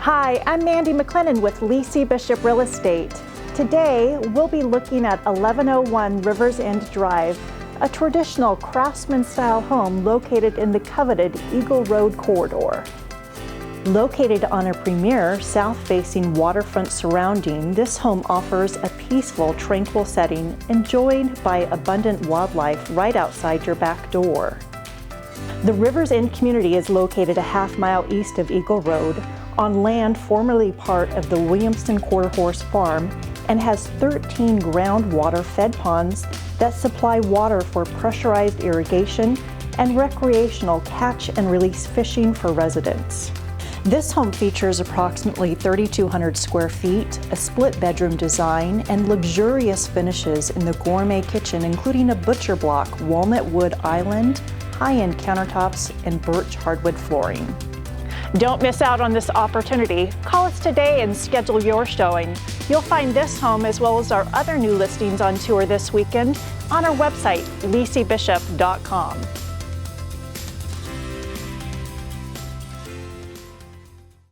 Hi, I'm Mandy McLennan with Lacey Bishop Real Estate. Today, we'll be looking at 1101 Rivers End Drive, a traditional craftsman-style home located in the coveted Eagle Road corridor. Located on a premier south-facing waterfront surrounding, this home offers a peaceful, tranquil setting enjoyed by abundant wildlife right outside your back door. The Rivers End community is located a half-mile east of Eagle Road on land formerly part of the Williamston Quarter Horse Farm and has 13 groundwater-fed ponds that supply water for pressurized irrigation and recreational catch and release fishing for residents. This home features approximately 3,200 square feet, a split bedroom design, and luxurious finishes in the gourmet kitchen, including a butcher block, walnut wood island, high-end countertops, and birch hardwood flooring. Don't miss out on this opportunity. Call us today and schedule your showing. You'll find this home as well as our other new listings on tour this weekend on our website, LaceyBishop.com.